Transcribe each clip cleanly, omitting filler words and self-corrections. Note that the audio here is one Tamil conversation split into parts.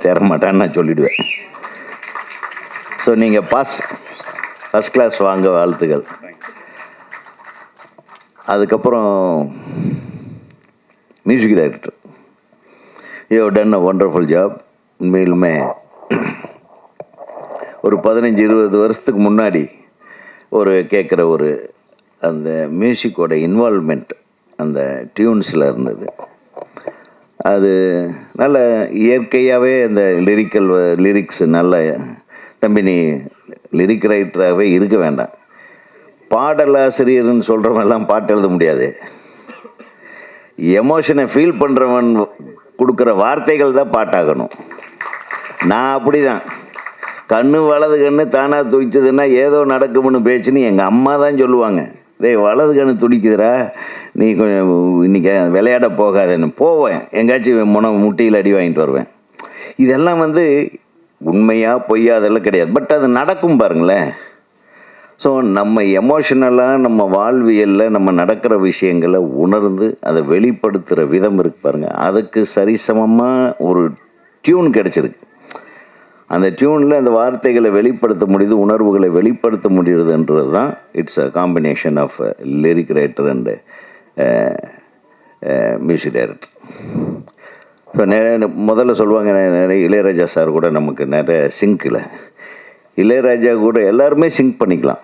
தேர மாட்டான்னு நான் சொல்லிவிடுவேன். ஸோ நீங்கள் ஃபஸ்ட் கிளாஸ் வாங்க வாழ்த்துக்கள். அதுக்கப்புறம் music director, you have done a wonderful job. உண்மையிலுமே ஒரு 15-20 வருஷத்துக்கு முன்னாடி கேட்குற அந்த மியூசிக்கோட இன்வால்மெண்ட் அந்த டியூன்ஸில் இருந்தது. அது நல்ல இயற்கையாகவே அந்த லிரிக்ஸ் நல்ல, தம்பி நீ லிரிக் ரைட்டராகவே இருக்க வேண்டாம், பாடலாசிரியர்னு சொல்கிறவெல்லாம் பாட்டு எழுத முடியாது. எமோஷனை ஃபீல் பண்ணுறவன் கொடுக்குற வார்த்தைகள் தான் பாட்டாகணும். நான் அப்படி தான், கண்ணு வலது கண்ணு தானாக துடிச்சதுன்னா ஏதோ நடக்கும்னு பேச்சுன்னு எங்கள் அம்மா தான் சொல்லுவாங்க. டேய் வலது கண்ணு துடிக்குதுரா, நீ கொஞ்சம் இன்றைக்கி விளையாட போகாதேன்னு போவேன். எங்கேயாச்சும் முட்டியில் அடி வாங்கிட்டு வருவேன். இதெல்லாம் உண்மையா பொய்யா அதெல்லாம் கிடையாது, பட் அது நடக்கும் பாருங்களேன். ஸோ நம்ம எமோஷனலாக நம்ம வாழ்வியலில் நம்ம நடக்கிற விஷயங்களை உணர்ந்து அதை வெளிப்படுத்துகிற விதம் இருக்கு பாருங்கள், அதுக்கு சரிசமமாக ஒரு டியூன் கிடச்சிருக்கு. அந்த டியூனில் அந்த வார்த்தைகளை வெளிப்படுத்த முடியுது, உணர்வுகளை வெளிப்படுத்த முடியுதுன்றது தான் it's a combination of lyric writer and music director. இப்போ முதல்ல சொல்லுவாங்க, நிறைய இளையராஜா சார் கூட நமக்கு நிறைய சிங்கில், இளையராஜா கூட எல்லாருமே சிங்க் பண்ணிக்கலாம்,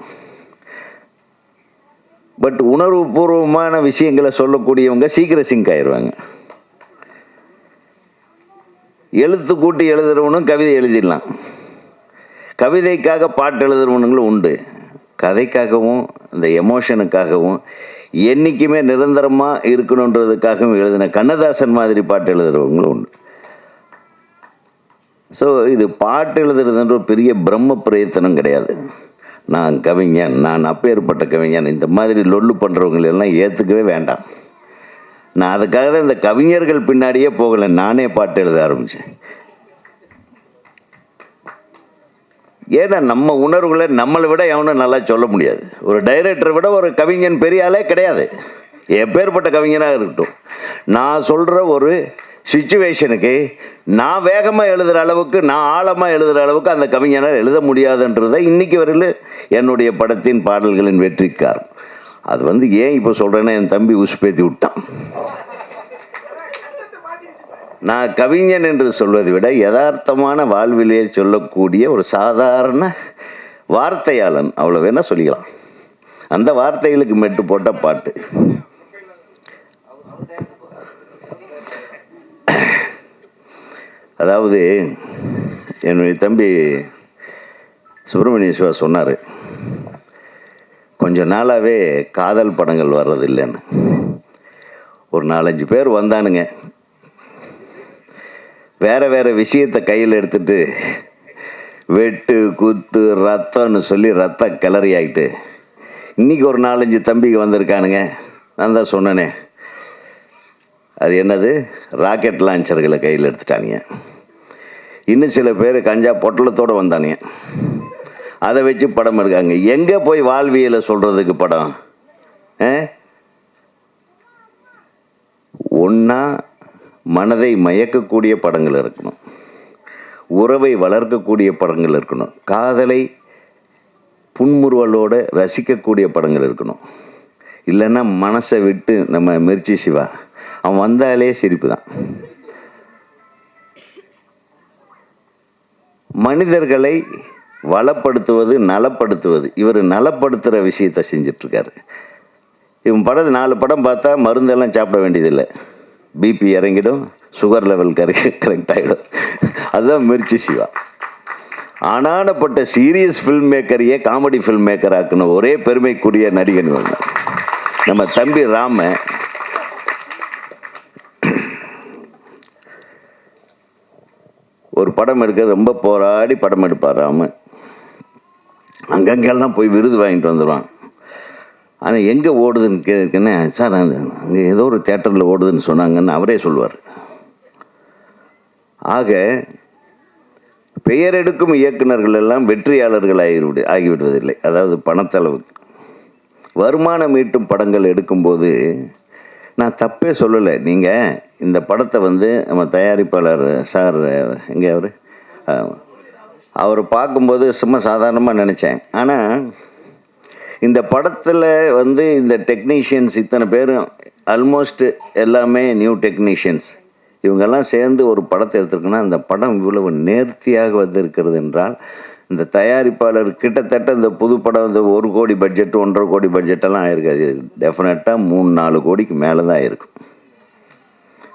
பட் உணர்வு பூர்வமான விஷயங்களை சொல்லக்கூடியவங்க சீக்கிரம் சிங்க் ஆயிடுவாங்க. எழுத்து கூட்டி எழுதுறவனும் கவிதை எழுதிடலாம், கவிதைக்காக பாட்டு எழுதுறவனுங்களும் உண்டு, கதைக்காகவும் அந்த எமோஷனுக்காகவும் என்றைக்குமே நிரந்தரமாக இருக்கணுன்றதுக்காகவும் எழுதின கண்ணதாசன் மாதிரி பாட்டு எழுதுறவங்களும் உண்டு. ஸோ இது பாட்டு எழுதுறதுன்ற ஒரு பெரிய பிரம்ம பிரயத்தனம் கிடையாது. நான் கவிஞன், நான் அப்பேற்பட்ட கவிஞன், இந்த மாதிரி லொல்லு பண்ணுறவங்களெல்லாம் ஏற்றுக்கவே வேண்டாம். நான் அதுக்காக தான் இந்த கவிஞர்கள் பின்னாடியே போகலை, நானே பாட்டு எழுத ஆரம்பித்தேன். ஏன்னா நம்ம உணர்வுகளை நம்மளை விட எவனும் நல்லா சொல்ல முடியாது. ஒரு டைரக்டரை விட ஒரு கவிஞன் பெரிய ஆளே கிடையாது, எப்பேற்பட்ட கவிஞனாக இருக்கட்டும். நான் சொல்கிற ஒரு சிச்சுவேஷனுக்கு நான் வேகமாக எழுதுகிற அளவுக்கு, நான் ஆழமாக எழுதுகிற அளவுக்கு அந்த கவிஞனால் எழுத முடியாதுன்றதை இன்றைக்கி வரையில் என்னுடைய படத்தின் பாடல்களின் வெற்றிக்கார். அது ஏன் இப்போ சொல்கிறேன்னா, என் தம்பி உசுப்பேத்தி விட்டான். நான் கவிஞன் என்று சொல்வதை விட யதார்த்தமான வாழ்விலேயே சொல்லக்கூடிய ஒரு சாதாரண வார்த்தையாளன், அவ்வளோ வேணால் சொல்லிக்கலாம். அந்த வார்த்தைகளுக்கு மெட்டு போட்ட பாட்டு. அதாவது என்னுடைய தம்பி சுப்பிரமணிய சிவா சொன்னார், கொஞ்ச நாளாகவே காதல் படங்கள் வர்றதில்லைன்னு. ஒரு 4-5 பேர் வந்தானுங்க, வேறு விஷயத்தை கையில் எடுத்துகிட்டு வெட்டு குத்து ரத்தம்னு சொல்லி ரத்த கிளறி ஆகிட்டு, இன்றைக்கி ஒரு 4-5 தம்பிக்கு வந்திருக்கானுங்க. நான் தான் சொன்னேனே, அது என்னது, ராக்கெட் லான்ச்சர்களை கையில் எடுத்துட்டானுங்க. இன்னும் சில பேர் கஞ்சா பொட்டலத்தோடு வந்தானுங்க, அதை வச்சு படம் எடுக்காங்க. எங்கே போய் வாழ்வியலை சொல்கிறதுக்கு படம்? ஒன்றா மனதை மயக்கக்கூடிய படங்கள் இருக்கணும், உறவை வளர்க்கக்கூடிய படங்கள் இருக்கணும், காதலை புன்முறுவலோடு ரசிக்கக்கூடிய படங்கள் இருக்கணும். இல்லைன்னா மனசை விட்டு நம்ம மிர்ச்சி சிவா, அவன் வந்தாலே சிரிப்பு தான். மனிதர்களை வளப்படுத்துவது, நலப்படுத்துவது, இவர் நலப்படுத்துகிற விஷயத்தை செஞ்சிட்ருக்காரு. இவன் 4 படம் பார்த்தா மருந்தெல்லாம் சாப்பிட வேண்டியதில்லை, பிபி இறங்கிடும், சுகர் லெவல் கரெக்ட் ஆகிடும். அதுதான் மிர்ச்சி சிவா. ஆனானப்பட்ட சீரியஸ் ஃபில்ம் மேக்கரையே காமெடி ஃபில்ம் மேக்கர் ஆக்கணும் ஒரே பெருமைக்குரிய நடிகன் நம்ம தம்பி ராம. ஒரு படம் எடுக்க ரொம்ப போராடி படம் எடுப்பார் ராம. அங்கங்கெல்லாம் போய் விருது வாங்கிட்டு வந்துடுவான். ஆனால் எங்கே ஓடுதுன்னு கேட்குன்னு, சார் அங்கே ஏதோ ஒரு தேட்டரில் ஓடுதுன்னு சொன்னாங்கன்னு அவரே சொல்லுவார். ஆக பெயர் எடுக்கும் இயக்குநர்கள் எல்லாம் வெற்றியாளர்கள் ஆகிவிடுவதில்லை. அதாவது பணத்தளவுக்கு வருமானம் ஈட்டும் படங்கள் எடுக்கும்போது நான் தப்பே சொல்லலை. நீங்கள் இந்த படத்தை வந்து நம்ம தயாரிப்பாளர் சார் எங்கே அவர் பார்க்கும்போது சும்மா சாதாரணமாக நினச்சேன். ஆனால் இந்த படத்தில் வந்து இந்த டெக்னீஷியன்ஸ் இத்தனை பேரும் ஆல்மோஸ்ட் எல்லாமே நியூ டெக்னீஷியன்ஸ், இவங்கெல்லாம் சேர்ந்து ஒரு படத்தை எடுத்துருக்குன்னா அந்த படம் இவ்வளவு நேர்த்தியாக வந்திருக்கிறது என்றால் இந்த தயாரிப்பாளர் கிட்டத்தட்ட இந்த புது படம் இந்த 1 கோடி பட்ஜெட் 1.5 கோடி பட்ஜெட்டெல்லாம் ஆயிருக்காது. டெஃபினட்டாக 3-4 கோடிக்கு மேலே தான் இருக்கும்.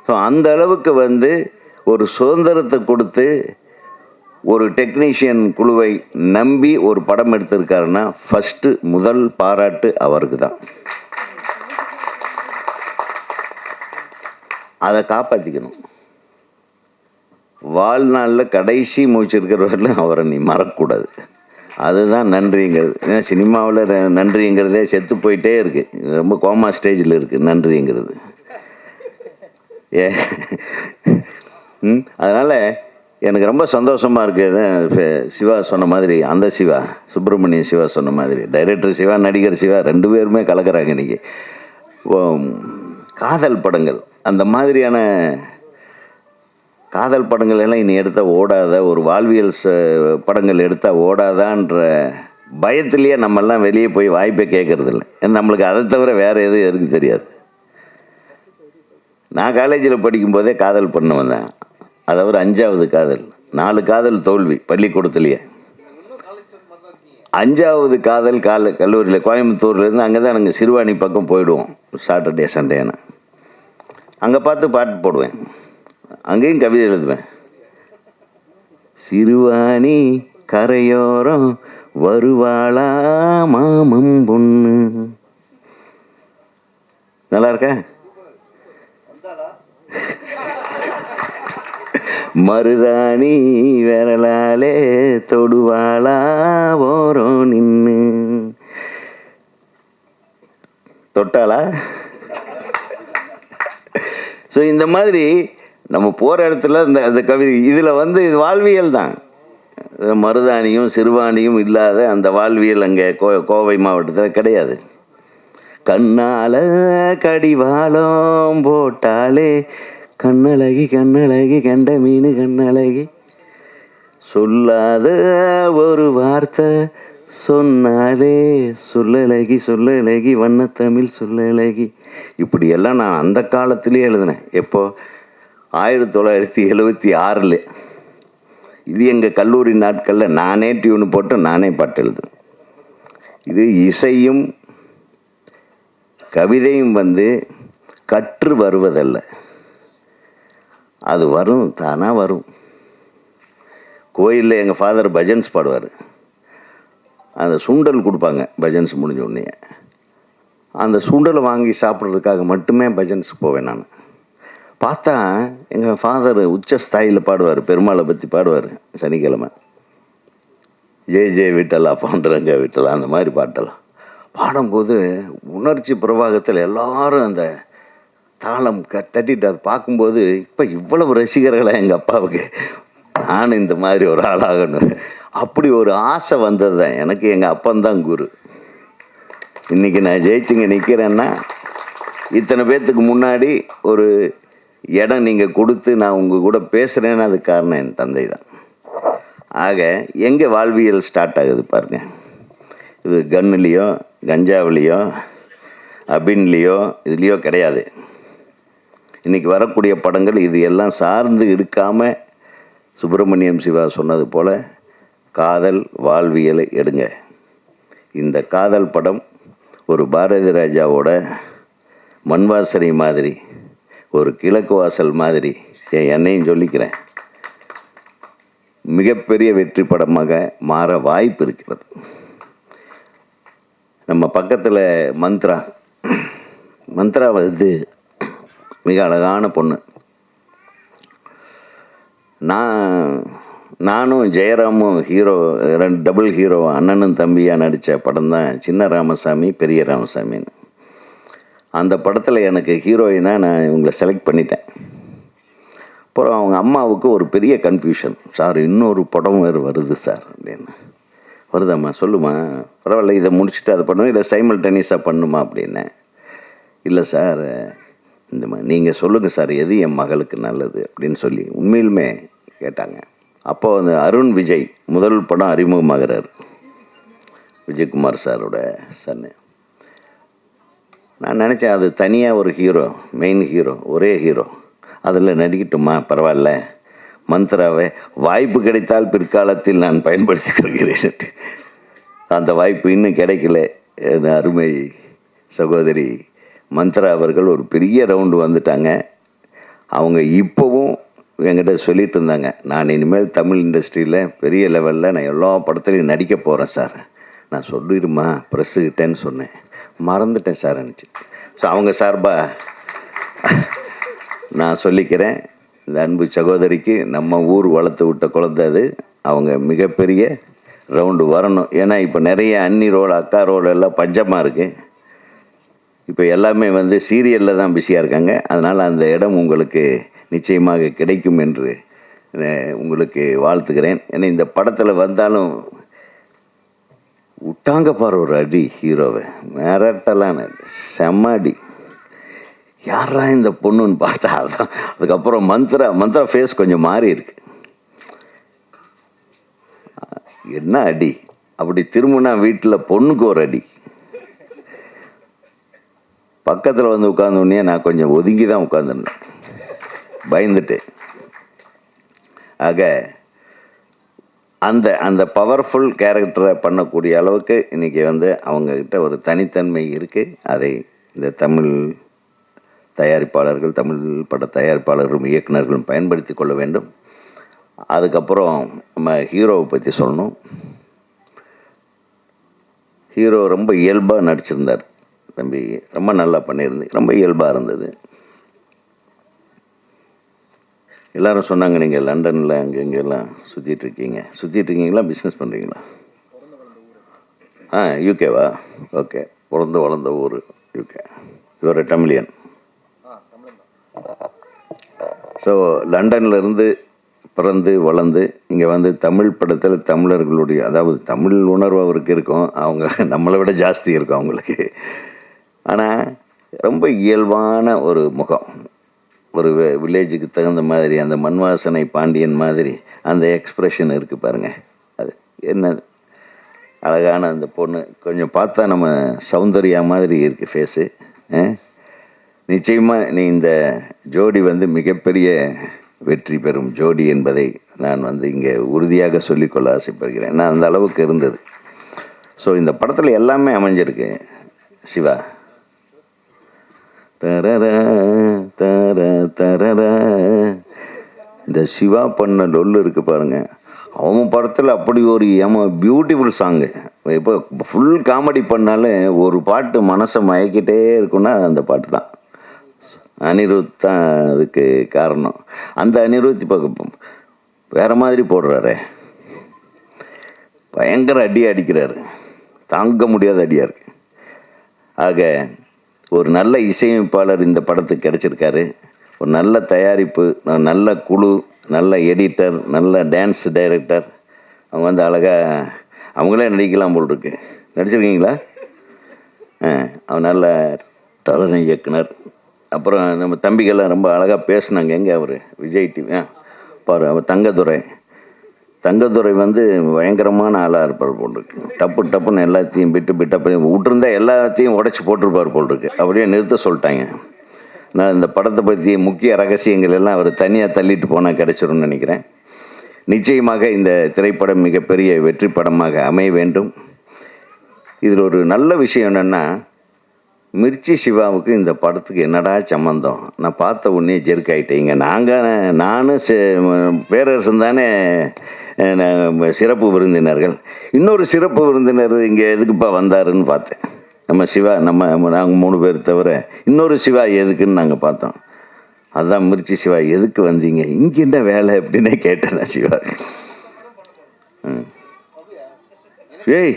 ஸோ அந்த அளவுக்கு வந்து ஒரு சுதந்திரத்தை கொடுத்து ஒரு டெக்னீஷியன் குழுவை நம்பி ஒரு படம் எடுத்திருக்காருன்னா ஃபஸ்ட்டு முதல் பாராட்டு அவருக்கு தான். அதை காப்பாற்றிக்கணும். வாழ்நாளில் கடைசி மூச்சு இருக்கிறவர்களும் அவரை நீ மறக்கக்கூடாது. அதுதான் நன்றிங்கிறது. ஏன்னா சினிமாவில் நன்றிங்கிறதே செத்து போயிட்டே இருக்குது, ரொம்ப கோமா ஸ்டேஜில் இருக்குது நன்றிங்கிறது. அதனால் எனக்கு ரொம்ப சந்தோஷமாக இருக்குது. சிவா சொன்ன மாதிரி, அந்த சிவா சுப்பிரமணியம் சிவா சொன்ன மாதிரி, டைரக்டர் சிவா நடிகர் சிவா 2 பேருமே கலக்கிறாங்க இன்றைக்கி. காதல் படங்கள், அந்த மாதிரியான காதல் படங்கள் எல்லாம் இனி எடுத்தால் ஓடாத, ஒரு வாழ்வியல் படங்கள் எடுத்தால் ஓடாதான்ற பயத்திலேயே நம்மெல்லாம் வெளியே போய் வாய்ப்பை கேட்கறது இல்லை. ஏன்னா நம்மளுக்கு அதை தவிர வேறு எதுவும் எனக்கு தெரியாது. நான் காலேஜில் படிக்கும்போதே காதல் பண்ண வந்தேன். அதாவது 5வது காதல், 4 காதல் தோல்வி பள்ளிக்கூடத்துலேயே. 5வது காதல் கல்லூரியில் கோயம்புத்தூர்லேருந்து அங்கே தான் நாங்கள் சிறுவாணி பக்கம் போயிடுவோம் சாட்டர்டே சண்டேன்னு. அங்கே பார்த்து பாட்டு போடுவேன், அங்கேயும் கவிதை எழுதுவேன். சிறுவாணி கரையோரம் வருவாளா மாமம் பொண்ணு. நல்லா இருக்கா? மருதாணி விரலாலே தொடுவாளா ஓரம் நின்று. தொட்டாளா? ஸோ இந்த மாதிரி நம்ம போகிற இடத்துல அந்த கவிதை இதில் வந்து இது வாழ்வியல் தான். மருதாணியும் சிறுவாணியும் இல்லாத அந்த வாழ்வியல் அங்கே கோவை மாவட்டத்தில் கிடையாது. கண்ணால கடிவாளம் போட்டாலே கண்ணழகி கண்ணழகி கண்ட மீன் கண்ணழகி, சொல்லாத ஒரு வார்த்தை சொன்னாலே சொல்லழகி சொல்லழகி வண்ணத்தமிழ் சொல்லழகி. இப்படியெல்லாம் நான் அந்த காலத்திலே எழுதினேன். எப்போ? 1976. இது எங்கள் கல்லூரி நாட்களில் நானே டியூனு போட்டு நானே பாட்டு எழுதுவேன். இது இசையும் கவிதையும் வந்து கற்று வருவதல்ல, அது வரும், தானாக வரும். கோயிலில் எங்கள் ஃபாதர் பஜன்ஸ் பாடுவார். அந்த சுண்டல் கொடுப்பாங்க பஜன்ஸ் முடிஞ்ச உடனே. அந்த சுண்டலை வாங்கி சாப்பிட்றதுக்காக மட்டுமே பஜன்ஸ் போவேன் நான். பார்த்தா எங்கள் ஃபாதர் உச்ச ஸ்தாயில் பாடுவார், பெருமாளை பற்றி பாடுவார் சனிக்கிழமை. ஜெய ஜெய விட்டலா பாண்டுரங்க விட்டலா அந்த மாதிரி பாட்டெல்லாம் பாடும்போது உணர்ச்சி பிரவாகத்தில் எல்லாரும் அந்த தாளம் தட்டிட்டு அதை பார்க்கும்போது இப்போ இவ்வளவு ரசிகர்களாக எங்கள் அப்பாவுக்கு, நான் இந்த மாதிரி ஒரு ஆளாகணும் அப்படி ஒரு ஆசை வந்தது தான் எனக்கு. எங்கள் அப்பந்தான் குரு. இன்றைக்கி நான் ஜெயிச்சுங்க நிற்கிறேன்னா இத்தனை பேர்த்துக்கு முன்னாடி ஒரு இடம் நீங்கள் கொடுத்து நான் உங்கள் கூட பேசுகிறேன்னு அதுக்கு காரணம் என் தந்தை தான். ஆக எங்கே வாழ்வியல் ஸ்டார்ட் ஆகுது பாருங்க. இது கன்னுலேயோ கஞ்சாவிலேயோ அபின்லேயோ இதுலேயோ கிடையாது. இன்றைக்கி வரக்கூடிய படங்கள் இது எல்லாம் சார்ந்து எடுக்காமல் சுப்பிரமணியம் சிவா சொன்னது போல் காதல் வாழ்வியலை எடுங்க. இந்த காதல் படம் ஒரு பாரதி ராஜாவோட மண்வாசனை மாதிரி, ஒரு கிழக்கு வாசல் மாதிரி, என்னையும் சொல்லிக்கிறேன், மிகப்பெரிய வெற்றி படமாக மாற வாய்ப்பு இருக்கிறது. நம்ம பக்கத்தில் மந்த்ரா வந்து மிக அழகான பொண்ணு. நானும் ஜெயராமும் ஹீரோ, 2 டபுள் ஹீரோ, அண்ணனும் தம்பியாக நடித்த படம் தான் சின்ன ராமசாமி பெரிய ராமசாமின்னு. அந்த படத்தில் எனக்கு ஹீரோயினாக நான் இவங்களை செலக்ட் பண்ணிட்டேன். அப்புறம் அவங்க அம்மாவுக்கு ஒரு பெரிய கன்ஃபியூஷன், சார் இன்னொரு படம் வேறு வருது சார் அப்படின்னு. வருதாம்மா, சொல்லுமா, பரவாயில்ல, இதை முடிச்சுட்டு அதை பண்ணுவோம், இல்லை சைமல்டேனியஸாக பண்ணுமா அப்படின்னு. இல்லை சார், இந்த மாதிரி நீங்கள் சொல்லுங்கள் சார் எது என் மகளுக்கு நல்லது அப்படின்னு சொல்லி உண்மையிலுமே கேட்டாங்க. அப்போ அந்த அருண் விஜய் முதல் படம் அறிமுகமாகிறார், விஜயகுமார் சாரோட சன்னு. நான் நினச்சேன் அது தனியாக ஒரு ஹீரோ, மெயின் ஹீரோ, ஒரே ஹீரோ, அதில் நடிக்கட்டுமா, பரவாயில்ல, மந்த்ராவை வாய்ப்பு கிடைத்தால் பிற்காலத்தில் நான் பயன்படுத்திக் கொள்கிறேன். அந்த வாய்ப்பு இன்னும் கிடைக்கல. என் அருமை சகோதரி மந்த்ரா அவர்கள் ஒரு பெரிய ரவுண்டு வந்துட்டாங்க. அவங்க இப்போவும் என்கிட்ட சொல்லிட்டு இருந்தாங்க, நான் இனிமேல் தமிழ் இண்டஸ்ட்ரியில் பெரிய லெவலில் நான் எல்லா படத்துலையும் நடிக்க போகிறேன் சார். நான் சொல்லிடுமா ப்ரெஸ்ஸுக்கிட்டேன்னு சொன்னேன், மறந்துட்டேன் சார் நினச்சி. ஸோ அவங்க சார்பாக நான் சொல்லிக்கிறேன், இந்த அன்பு சகோதரிக்கு நம்ம ஊர் வளர்த்து விட்ட குழந்தை அது. அவங்க மிகப்பெரிய ரவுண்டு வரணும். ஏன்னா இப்போ நிறைய அண்ணி ரோல், அக்கா ரோல் எல்லாம் பஞ்சமாக இருக்குது. இப்போ எல்லாமே சீரியலில் தான் பிஸியாக இருக்காங்க. அதனால் அந்த இடம் உங்களுக்கு நிச்சயமாக கிடைக்கும் என்று உங்களுக்கு வாழ்த்துக்கிறேன். ஏன்னா இந்த படத்தில் வந்தாலும் விட்டாங்க பாரு ஒரு அடி, ஹீரோவை மிரட்டலான செம்ம அடி. யாரா இந்த பொண்ணுன்னு பார்த்தா அதான். அதுக்கப்புறம் மந்த்ரா ஃபேஸ் கொஞ்சம் மாறி இருக்கு. என்ன அடி, அப்படி திரும்பினா வீட்டில் பொண்ணுக்கு ஒரு அடி. பக்கத்தில் உட்கார்ந்தோடனே நான் கொஞ்சம் ஒதுங்கி தான் உட்காந்துருந்தேன், பயந்துட்டு. ஆக அந்த பவர்ஃபுல் கேரக்டரை பண்ணக்கூடிய அளவுக்கு இன்றைக்கி அவங்கக்கிட்ட ஒரு தனித்தன்மை இருக்குது. அதை இந்த தமிழ் தயாரிப்பாளர்கள், தமிழ் பட தயாரிப்பாளர்களும் இயக்குநர்களும் பயன்படுத்தி கொள்ள வேண்டும். அதுக்கப்புறம் நம்ம ஹீரோவை பற்றி சொல்லணும். ஹீரோ ரொம்ப இயல்பாக நடிச்சிருந்தார் தம்பி, ரொம்ப நல்லா பண்ணியிருந்து, ரொம்ப இயல்பாக இருந்தது. எல்லோரும் சொன்னாங்க நீங்கள் லண்டனில் அங்கே இங்கெல்லாம் சுற்றிட்டுருக்கீங்களா, பிஸ்னஸ் பண்ணுறீங்களா? யூகேவா? ஓகே, பிறந்து வளர்ந்த ஊர் யூகே. யுவர் தமிழியன். ஸோ லண்டன்லேருந்து பிறந்து வளர்ந்து இங்கே தமிழ் படத்தில் தமிழர்களுடைய, அதாவது தமிழ் உணர்வு அவருக்கு இருக்கும், அவங்க நம்மளை விட ஜாஸ்தி இருக்கும் அவங்களுக்கு. ஆனால் ரொம்ப இயல்பான ஒரு முகம், ஒரு வில்லேஜுக்கு தகுந்த மாதிரி அந்த மண் வாசனை பாண்டியன் மாதிரி அந்த எக்ஸ்ப்ரெஷன் இருக்குது பாருங்கள். அது என்னது அழகான அந்த பொண்ணு, கொஞ்சம் பார்த்தா நம்ம சௌந்தர்யா மாதிரி இருக்குது ஃபேஸு. நிச்சயமாக நீ இந்த ஜோடி மிகப்பெரிய வெற்றி பெறும் ஜோடி என்பதை நான் இங்கே உறுதியாக சொல்லிக்கொள்ள ஆசைப்படுகிறேன். ஏன்னா அந்த அளவுக்கு இருந்தது. ஸோ இந்த படத்தில் எல்லாமே அமைஞ்சிருக்கு. சிவா தரர தர தரர, இந்த சிவா பண்ண லொல்லு இருக்குது பாருங்கள். அவன் படத்தில் அப்படி ஒரு பியூட்டிஃபுல் சாங்கு. இப்போ ஃபுல் காமெடி பண்ணாலும் ஒரு பாட்டு மனசை மயக்கிட்டே இருக்குன்னா அந்த பாட்டு தான். அனிருத் தான் அதுக்கு காரணம். அந்த அனிருத் இப்போ வேறு மாதிரி போடுறாரு, பயங்கர அடிக்கிறாரு, தாங்க முடியாத அடியாக இருக்கு. ஆக ஒரு நல்ல இசையமைப்பாளர் இந்த படத்துக்கு கிடச்சிருக்காரு. ஒரு நல்ல தயாரிப்பு, நல்ல குழு, நல்ல எடிட்டர், நல்ல டான்ஸ் டைரக்டர். அவங்க அழகாக அவங்களே நடிக்கலாம் போல் இருக்கு. நடிச்சிருக்கீங்களா? அவன் நல்ல தலைமை இயக்குனர். அப்புறம் நம்ம தம்பிகள்லாம் ரொம்ப அழகாக பேசினாங்க. எங்கே அவர் விஜய் டிவி பாரு, அவர் தங்கதுரை பயங்கரமான ஆளாக இருப்பார் போல் இருக்கு. டப்புன்னு எல்லாத்தையும் பிட்டு அப்படி விட்டுருந்தா எல்லாத்தையும் உடச்சி போட்டிருப்பார் போல் இருக்கு. அப்படியே நிறுத்த சொல்லிட்டாங்க. நான் இந்த படத்தை பற்றி முக்கிய ரகசியங்கள் எல்லாம் அவர் தனியாக தள்ளிட்டு போனால் கிடைச்சிடும்னு நினைக்கிறேன். நிச்சயமாக இந்த திரைப்படம் மிகப்பெரிய வெற்றி படமாக அமைய வேண்டும். இதில் ஒரு நல்ல விஷயம் என்னென்னா, மிர்ச்சி சிவாவுக்கு இந்த படத்துக்கு என்னடா சம்மந்தம், நான் பார்த்த உடனே ஜெர்க் ஆகிட்டீங்க. நானும் பேரரசன் தானே சிறப்பு விருந்தினர்கள். இன்னொரு சிறப்பு விருந்தினர் இங்கே எதுக்குப்பா வந்தாருன்னு பார்த்தேன். நம்ம சிவா, நாங்கள் 3 பேர் தவிர இன்னொரு சிவா எதுக்குன்னு நாங்கள் பார்த்தோம். அதுதான் மிர்ச்சி சிவா, எதுக்கு வந்தீங்க, இங்கே என்ன வேலை அப்படின்னே கேட்டேன் நான் சிவா. ஏய்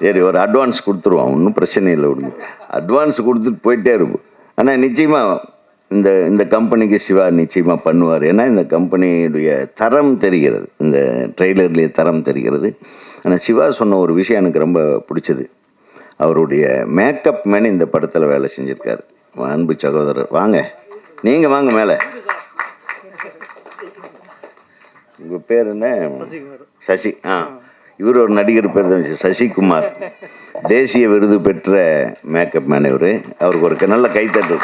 சரி, ஒரு அட்வான்ஸ் கொடுத்துருவோம், ஒன்றும் பிரச்சனை இல்லை, விடுங்க. அட்வான்ஸ் கொடுத்துட்டு போயிட்டே இருப்போம். ஆனால் நிச்சயமாக இந்த கம்பெனிக்கு சிவா நிச்சயமாக பண்ணுவார். ஏன்னா இந்த கம்பெனியுடைய தரம் தெரிகிறது, இந்த ட்ரெய்லர்லேயே தரம் தெரிகிறது. ஆனால் சிவா சொன்ன ஒரு விஷயம் எனக்கு ரொம்ப பிடிச்சது. அவருடைய மேக்கப் மேன் இந்த படத்தில் வேலை செஞ்சுருக்காரு. அன்பு சகோதரர் வாங்க, நீங்கள் வாங்க மேலே. உங்கள் பேர் என்ன? சசி. இவர் ஒரு நடிகர் பேர் தான் சசிகுமார். தேசிய விருது பெற்ற மேக்கப் மேன் இவர். அவருக்கு ஒரு நல்ல கைத்தட்டு.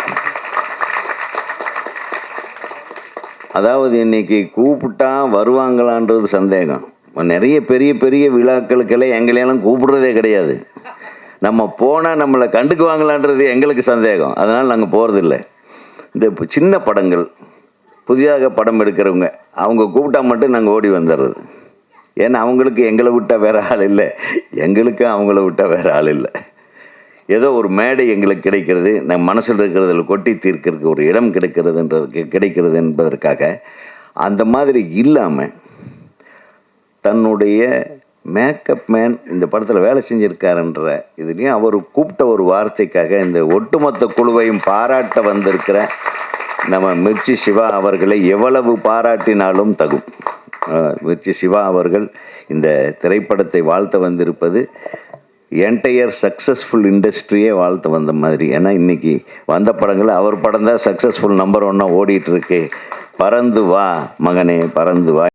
அதாவது இன்னைக்கு கூப்பிட்டா வருவாங்களான்றது சந்தேகம். நிறைய பெரிய பெரிய விழாக்களுக்கெல்லாம் எங்களையெல்லாம் கூப்பிடுறதே கிடையாது. நம்ம போனால் நம்மளை கண்டுக்குவாங்களான்றது எங்களுக்கு சந்தேகம். அதனால் நாங்கள் போகிறதில்ல. இந்த சின்ன படங்கள் புதிதாக படம் எடுக்கிறவங்க அவங்க கூப்பிட்டா மட்டும் நாங்கள் ஓடி வந்துடுறது. ஏன்னா அவங்களுக்கு எங்களை விட்டால் வேறு ஆள் இல்லை, எங்களுக்கு அவங்கள விட்டால் வேறு ஆள் இல்லை. ஏதோ ஒரு மேடை எங்களுக்கு கிடைக்கிறது, நம்ம மனசில் இருக்கிறதில் கொட்டி தீர்க்கிறதுக்கு ஒரு இடம் கிடைக்கிறது என்பதற்காக அந்த மாதிரி இல்லாமல் தன்னுடைய மேக்கப் மேன் இந்த படத்தில் வேலை செஞ்சுருக்காருன்ற இதுலேயும் அவர் கூப்பிட்ட ஒரு வார்த்தைக்காக இந்த ஒட்டுமொத்த குழுவையும் பாராட்ட வந்திருக்கிற நம்ம மிர்ச்சி சிவா அவர்களை எவ்வளவு பாராட்டினாலும் தகும். மிர்ச்சி சிவா அவர்கள் இந்த திரைப்படத்தை வாழ்த்த வந்திருப்பது என்டையர் சக்ஸஸ்ஃபுல் இண்டஸ்ட்ரியே வாழ்த்து வந்த மாதிரி. ஏன்னா இன்றைக்கி வந்த படங்கள் அவர் படம் தான் சக்ஸஸ்ஃபுல் நம்பர் 1 ஓடிட்டுருக்கு. பறந்து வா மகனே பறந்து வா.